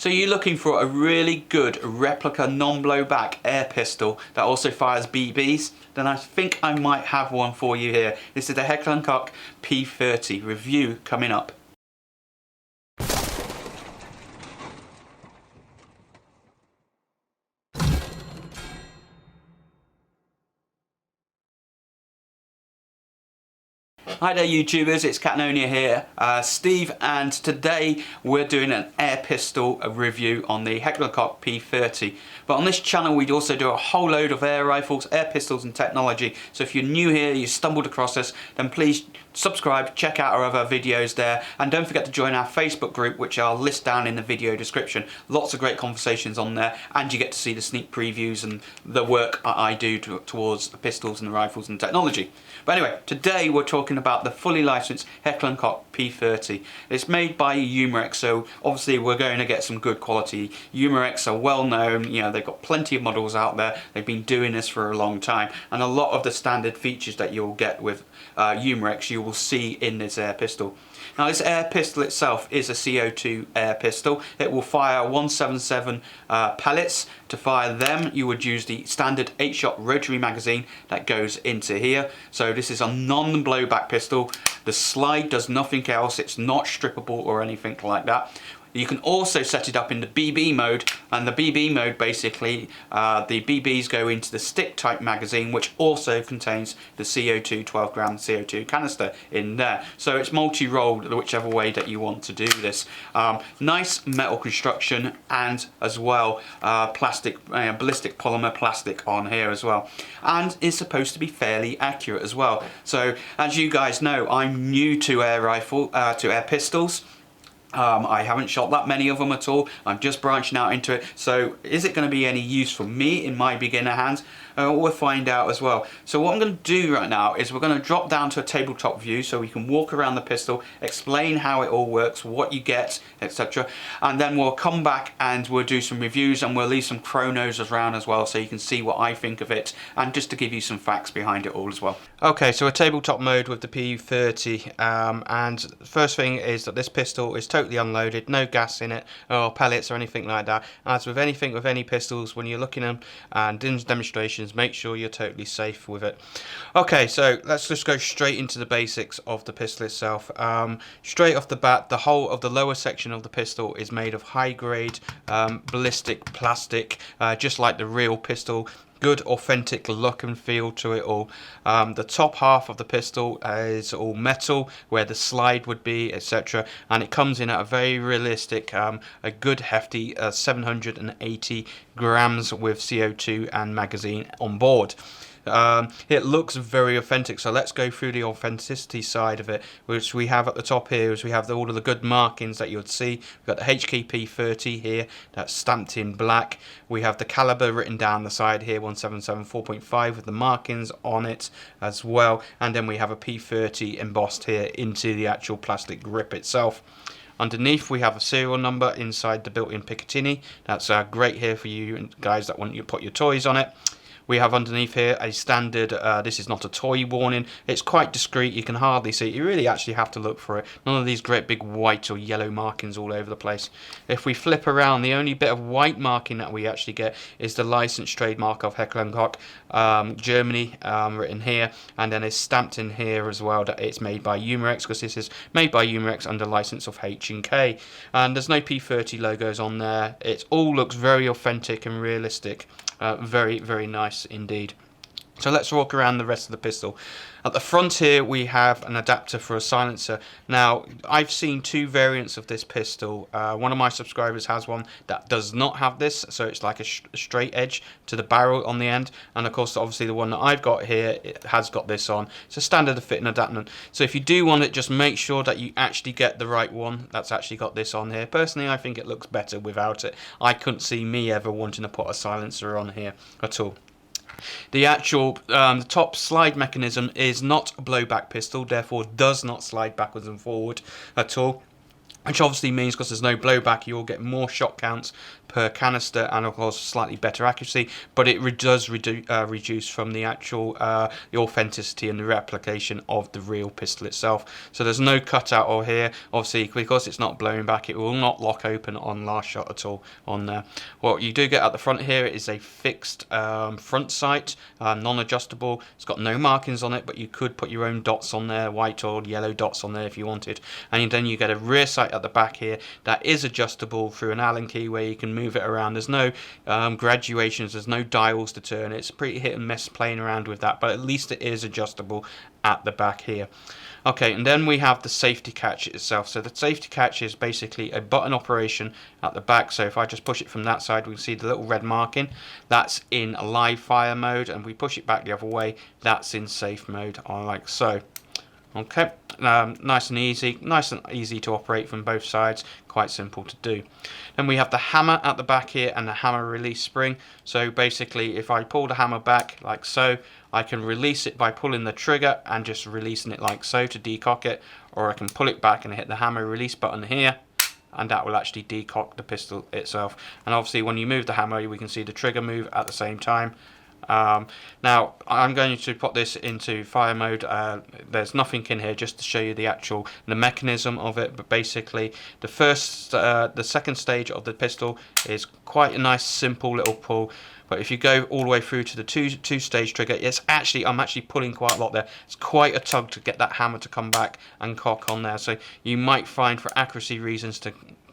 So you're looking for a really good replica non-blowback air pistol that also fires BBs? Then I think I might have one for you here. This is the Heckler & Koch P30 review coming up. Hi there YouTubers, it's Catnonia here, Steve, and today we're doing an air pistol review on the Heckler & Koch P30. But on this channel we also do a whole load of air rifles, air pistols and technology. So if you're new here, you stumbled across us, then please subscribe, check out our other videos there, and don't forget to join our Facebook group, which I'll list down in the video description. Lots of great conversations on there, and you get to see the sneak previews and the work I do towards the pistols and the rifles and technology. But anyway, today we're talking about the fully licensed Heckler & Koch P30. It's made by Umarex, so obviously we're going to get some good quality. Umarex are well known, you know, they've got plenty of models out there. They've been doing this for a long time, and a lot of the standard features that you'll get with Umarex you will see in this air pistol. Now this air pistol itself is a CO2 air pistol. It will fire 177 pellets. To fire them you would use the standard 8-shot rotary magazine that goes into here. So this is a non-blowback pistol. The slide does nothing else, it's not strippable or anything like that. You can also set it up in the BB mode, and the BB mode basically, the BBs go into the stick type magazine, which also contains the CO2 12 gram CO2 canister in there. So it's multi-role whichever way that you want to do this. Nice metal construction, and as well plastic, ballistic polymer plastic on here as well, and is supposed to be fairly accurate as well. So as you guys know, I'm new to air pistols. I haven't shot that many of them at all. I'm just branching out into it. So is it going to be any use for me in my beginner hands? We'll find out as well. So what I'm going to do right now is we're going to drop down to a tabletop view so we can walk around the pistol, explain how it all works, what you get, etc. And then we'll come back and we'll do some reviews, and we'll leave some chronos around as well so you can see what I think of it, and just to give you some facts behind it all as well. Okay, so a tabletop mode with the P30, and the first thing is that this pistol is totally unloaded, no gas in it or pellets or anything like that. As with anything with any pistols, when you're looking at them and in demonstrations, make sure you're totally safe with it. Okay, so let's just go straight into the basics of the pistol itself. Straight off the bat, the whole of the lower section of the pistol is made of high grade ballistic plastic, just like the real pistol. Good authentic look and feel to it all. The top half of the pistol is all metal where the slide would be, etc., and it comes in at a very realistic, a good hefty 780 grams with CO2 and magazine on board. It looks very authentic, so let's go through the authenticity side of it, which we have at the top here is we have all of the good markings that you would see. We've got the HKP 30 here, that's stamped in black. We have the caliber written down the side here, 177 4.5 with the markings on it as well, and then we have a P30 embossed here into the actual plastic grip itself. Underneath we have a serial number inside the built-in Picatinny. That's great here for you guys that want you to put your toys on it. We have underneath here a standard, this is not a toy warning, it's quite discreet, you can hardly see it, you really actually have to look for it. None of these great big white or yellow markings all over the place. If we flip around, the only bit of white marking that we actually get is the license trademark of Heckler & Koch, Germany, written here, and then it's stamped in here as well that it's made by Umarex, because this is made by Umarex under license of H&K. And there's no P30 logos on there, it all looks very authentic and realistic. Very, very nice indeed. So let's walk around the rest of the pistol. At the front here we have an adapter for a silencer. Now I've seen two variants of this pistol. One of my subscribers has one that does not have this, so it's like a straight edge to the barrel on the end, and of course obviously the one that I've got here, it has got this on. It's a standard fitting adapter, so if you do want it, just make sure that you actually get the right one that's actually got this on here. Personally I think it looks better without it. I couldn't see me ever wanting to put a silencer on here at all. The actual the top slide mechanism is not a blowback pistol, therefore does not slide backwards and forward at all. which obviously means, because there's no blowback, you will get more shot counts per canister and of course slightly better accuracy, but it does reduce from the actual the authenticity and the replication of the real pistol itself. So there's no cutout or here, obviously, because it's not blowing back, it will not lock open on last shot at all on there. What you do get at the front here is a fixed front sight, non-adjustable. It's got no markings on it, but you could put your own dots on there, white or yellow dots on there if you wanted. And then you get a rear sight at the back here that is adjustable through an Allen key, where you can move it around. There's no graduations, there's no dials to turn. It's pretty hit and miss playing around with that, but at least it is adjustable at the back here. Okay, and then we have the safety catch itself. So the safety catch is basically a button operation at the back. So if I just push it from that side, we can see the little red marking. That's in a live fire mode, and we push it back the other way, that's in safe mode, like so. Okay, nice and easy to operate from both sides, quite simple to do. Then we have the hammer at the back here and the hammer release spring. So basically, if I pull the hammer back like so, I can release it by pulling the trigger and just releasing it like so to decock it, or I can pull it back and hit the hammer release button here, and that will actually decock the pistol itself. And obviously when you move the hammer, we can see the trigger move at the same time. Now I'm going to put this into fire mode. There's nothing in here, just to show you the mechanism of it. But basically, the second stage of the pistol is quite a nice simple little pull. But if you go all the way through to the two-stage trigger, I'm actually pulling quite a lot there. It's quite a tug to get that hammer to come back and cock on there. So you might find, for accuracy reasons,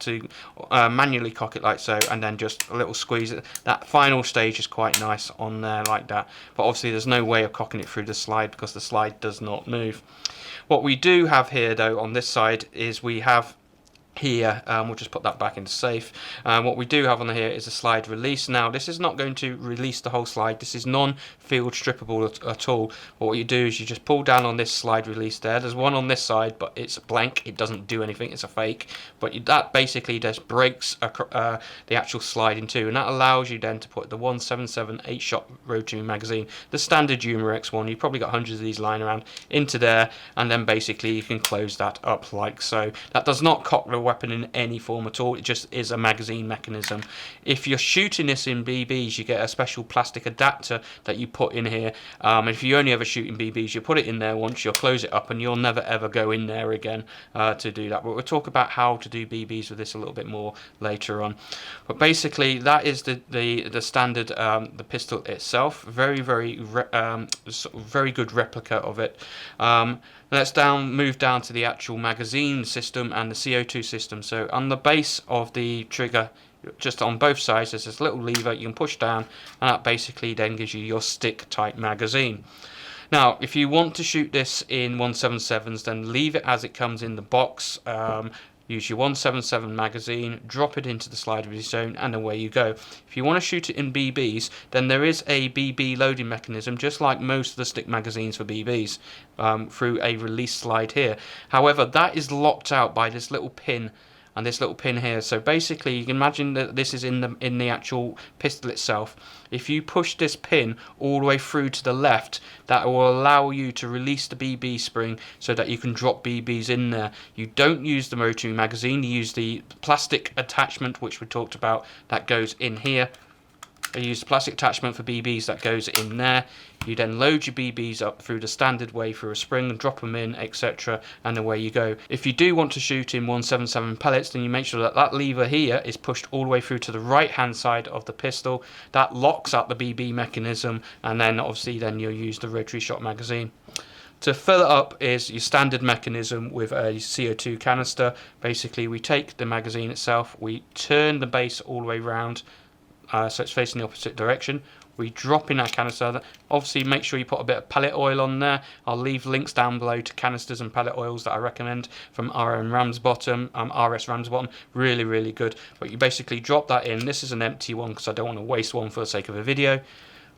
to manually cock it like so, and then just a little squeeze. That final stage is quite nice on there like that. But obviously there's no way of cocking it through the slide, because the slide does not move. What we do have here though on this side is we have here, we'll just put that back into safe. What we do have on here is a slide release. Now this is not going to release the whole slide, this is non-field strippable at all. What you do is you just pull down on this slide release there. There's one on this side, but it's blank, it doesn't do anything, it's a fake. But that basically just breaks the actual slide in two, and that allows you then to put the 177 8-shot rotary magazine, the standard Umarex one, you've probably got hundreds of these lying around, into there, and then basically you can close that up like so. That does not cock the weapon in any form at all, it just is a magazine mechanism. If you're shooting this in BBs, you get a special plastic adapter that you put in here. If you only ever shoot in BBs, you put it in there once, you'll close it up, and you'll never ever go in there again to do that. But we'll talk about how to do BBs with this a little bit more later on. But basically that is the standard, the pistol itself. Very good replica of it. Let's move down to the actual magazine system and the CO2 system. So on the base of the trigger, just on both sides, there's this little lever you can push down, and that basically then gives you your stick type magazine. Now if you want to shoot this in 177s, then leave it as it comes in the box. Use your 177 magazine, drop it into the slide release zone, and away you go. If you want to shoot it in BBs, then there is a BB loading mechanism, just like most of the stick magazines for BBs, through a release slide here. However, that is locked out by this little pin and this little pin here. So basically you can imagine that this is in the actual pistol itself. If you push this pin all the way through to the left, that will allow you to release the BB spring so that you can drop BBs in there. You don't use the rotary magazine, you use the plastic attachment, which we talked about, that goes in here. I use the plastic attachment for BBs that goes in there. You then load your BBs up through the standard way through a spring and drop them in, etc., and away you go. If you do want to shoot in 177 pellets, then you make sure that that lever here is pushed all the way through to the right hand side of the pistol. That locks up the BB mechanism, and then obviously then you'll use the rotary shot magazine. To fill it up is your standard mechanism with a CO2 canister. Basically we take the magazine itself, we turn the base all the way round, so it's facing the opposite direction. We drop in our canister. Obviously make sure you put a bit of pellet oil on there. I'll leave links down below to canisters and pellet oils that I recommend from RS Ramsbottom. Really good. But you basically drop that in. This is an empty one because I don't want to waste one for the sake of a video.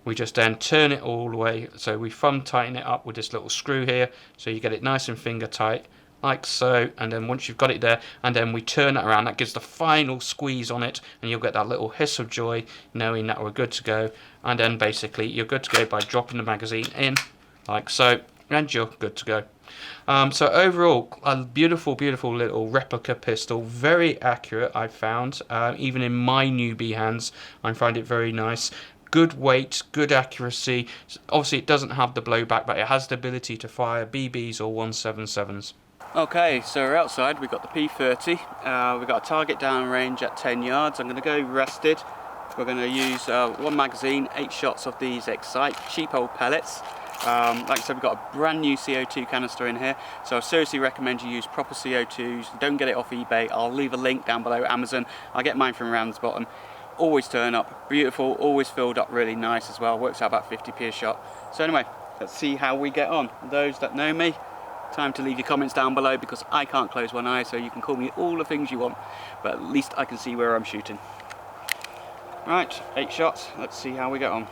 We just then turn it all the way, so we thumb tighten it up with this little screw here, so you get it nice and finger tight, like so. And then once you've got it there, and then we turn it around, that gives the final squeeze on it, and you'll get that little hiss of joy knowing that we're good to go. And then basically you're good to go by dropping the magazine in, like so, and you're good to go. So overall, a beautiful, beautiful little replica pistol, very accurate I found, even in my newbie hands I find it very nice. Good weight, good accuracy. Obviously it doesn't have the blowback, but it has the ability to fire BBs or 177s. Okay, so we're outside, we've got the P30, we've got a target down range at 10 yards. I'm going to go rested. We're going to use one magazine, 8 shots of these Excite cheap old pellets. Like I said, we've got a brand new CO2 canister in here, so I seriously recommend you use proper CO2s. Don't get it off eBay. I'll leave a link down below, Amazon. I get mine from Ramsbottom. Always turn up, beautiful, always filled up really nice as well. Works out about 50p a shot. So anyway, let's see how we get on. Those that know me, time to leave your comments down below, because I can't close one eye, so you can call me all the things you want, but at least I can see where I'm shooting. Right, 8 shots, let's see how we get on.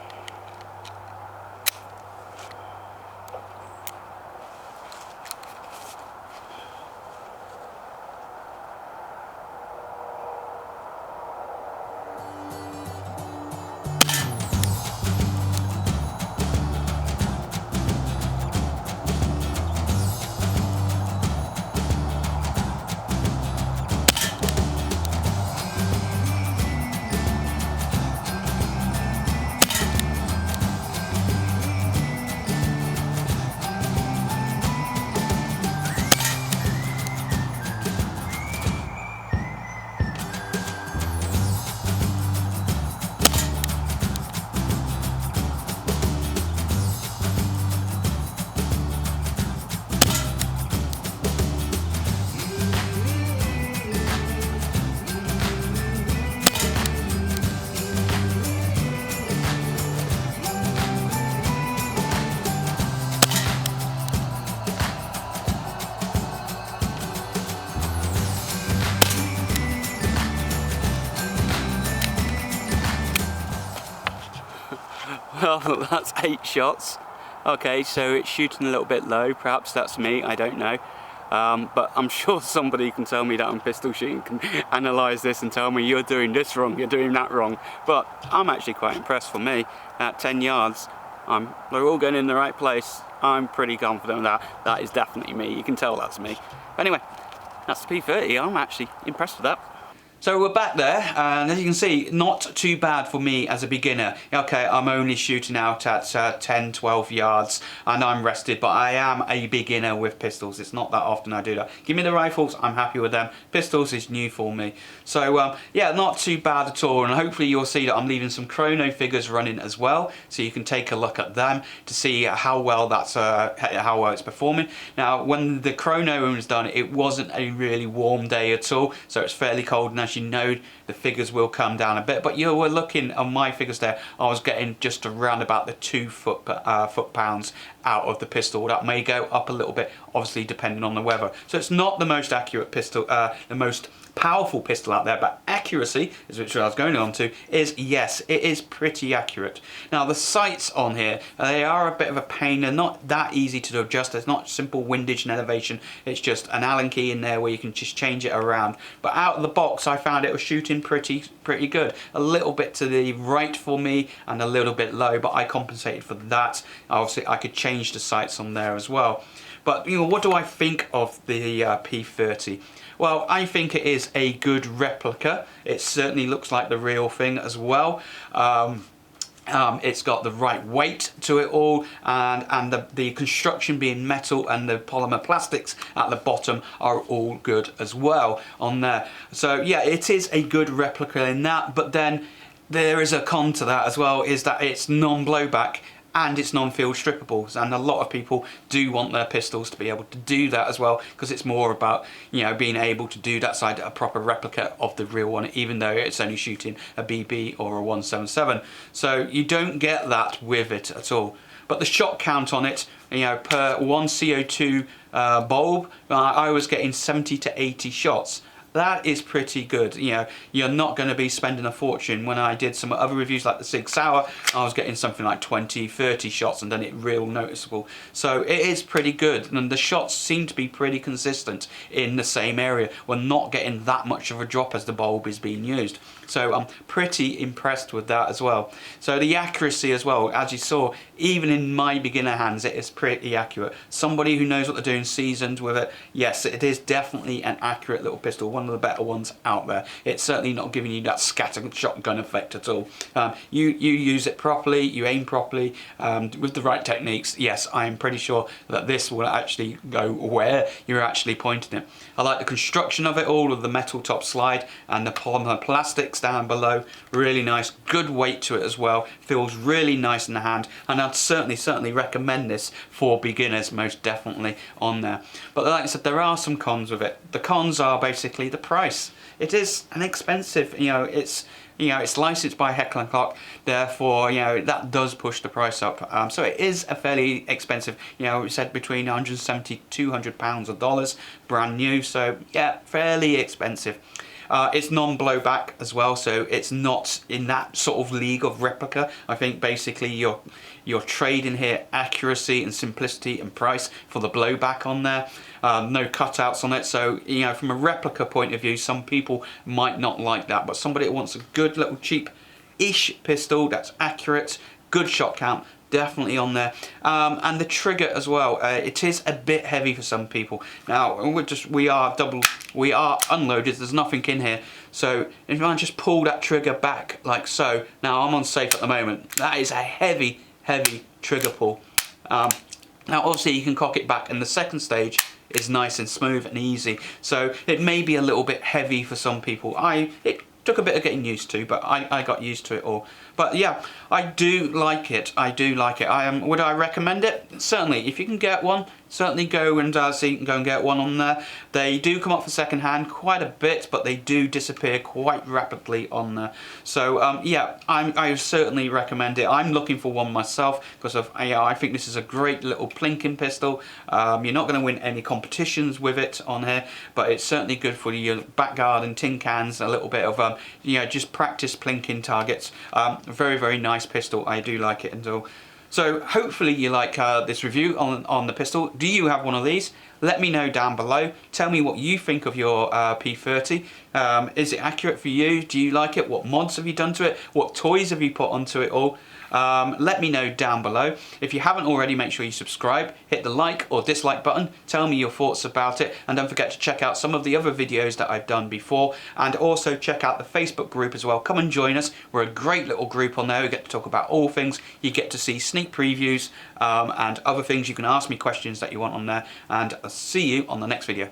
Well, that's 8 shots. Okay, so it's shooting a little bit low. Perhaps that's me, I don't know. But I'm sure somebody can tell me that I'm pistol shooting, can analyse this and tell me you're doing this wrong, you're doing that wrong. But I'm actually quite impressed. For me, at 10 yards, they're all going in the right place. I'm pretty confident that that is definitely me. You can tell that's me. Anyway, that's the P30. I'm actually impressed with that. So we're back there, and as you can see, not too bad for me as a beginner. Okay, I'm only shooting out at 10-12 yards, and I'm rested, but I am a beginner with pistols. It's not that often I do that. Give me the rifles, I'm happy with them. Pistols is new for me. So yeah, not too bad at all, and hopefully you'll see that I'm leaving some chrono figures running as well, so you can take a look at them to see how well it's performing. Now, when the chrono was done, it wasn't a really warm day at all, so it's fairly cold, and as you know, the figures will come down a bit, but you were looking on my figures there, I was getting just around about the 2 foot-pounds out of the pistol. That may go up a little bit, obviously depending on the weather. So it's not the most accurate pistol, the most powerful pistol out there, but accuracy, is which I was going on to, is yes, it is pretty accurate. Now the sights on here, they are a bit of a pain. They're not that easy to adjust. It's not simple windage and elevation. It's just an Allen key in there where you can just change it around. But out of the box, I found it was shooting pretty good. A little bit to the right for me and a little bit low, but I compensated for that. Obviously, I could change the sights on there as well. But you know, what do I think of the P30? Well, I think it is a good replica. It certainly looks like the real thing as well. It's got the right weight to it all, and the construction being metal and the polymer plastics at the bottom are all good as well on there. So yeah, it is a good replica in that, but then there is a con to that as well, is that it's non-blowback and it's non-field strippables, and a lot of people do want their pistols to be able to do that as well, because it's more about, you know, being able to do that side, a proper replica of the real one, even though it's only shooting a BB or a 177. So you don't get that with it at all. But the shot count on it, you know, per one CO2 bulb, I was getting 70 to 80 shots. That is pretty good. You know, you're not going to be spending a fortune. When I did some other reviews like the Sig Sauer, I was getting something like 20, 30 shots, and then it real noticeable. So it is pretty good, and the shots seem to be pretty consistent in the same area. We're not getting that much of a drop as the bulb is being used. So I'm pretty impressed with that as well. So the accuracy as well, as you saw, even in my beginner hands, it is pretty accurate. Somebody who knows what they're doing, seasoned with it, yes, it is definitely an accurate little pistol, one of the better ones out there. It's certainly not giving you that scatter shotgun effect at all. You use it properly, you aim properly, with the right techniques. Yes, I'm pretty sure that this will actually go where you're actually pointing it. I like the construction of it all, with the metal top slide and the polymer plastics down below. Really nice, good weight to it as well. Feels really nice in the hand, and I'd certainly recommend this for beginners, most definitely on there. But like I said, there are some cons with it. The cons are basically the price. It is an expensive, it's licensed by Heckler & Koch, therefore, that does push the price up. So it is a fairly expensive, we said between 170 to £200 or dollars, brand new, so yeah, fairly expensive. It's non-blowback as well, so it's not in that sort of league of replica. I think basically you're trading here accuracy and simplicity and price for the blowback on there. No cutouts on it, so from a replica point of view, some people might not like that, but somebody that wants a good little cheap-ish pistol that's accurate, good shot count, definitely on there. And the trigger as well, it is a bit heavy for some people. Now we are unloaded, there's nothing in here, so if I just pull that trigger back like so, now I'm on safe at the moment, that is a heavy trigger pull. Now obviously you can cock it back, and the second stage is nice and smooth and easy, so it may be a little bit heavy for some people. It took a bit of getting used to, but I got used to it all. But yeah, I do like it. Would I recommend it? Certainly, if you can get one, certainly go and see you can go and get one on there. They do come up for second hand quite a bit, but they do disappear quite rapidly on there. So yeah, I certainly recommend it. I'm looking for one myself because I think this is a great little plinking pistol. You're not going to win any competitions with it on here, but it's certainly good for your back garden, tin cans, a little bit of just practice plinking targets. Very nice pistol. I do like it and all. So hopefully you like this review on the pistol. Do you have one of these? Let me know down below. Tell me what you think of your P30. Is it accurate for you? Do you like it? What mods have you done to it? What toys have you put onto it all? Let me know down below. If you haven't already, make sure you subscribe, hit the like or dislike button, tell me your thoughts about it, and don't forget to check out some of the other videos that I've done before, and also check out the Facebook group as well. Come and join us. We're a great little group on there. We get to talk about all things. You get to see sneak previews and other things. You can ask me questions that you want on there, and I'll see you on the next video.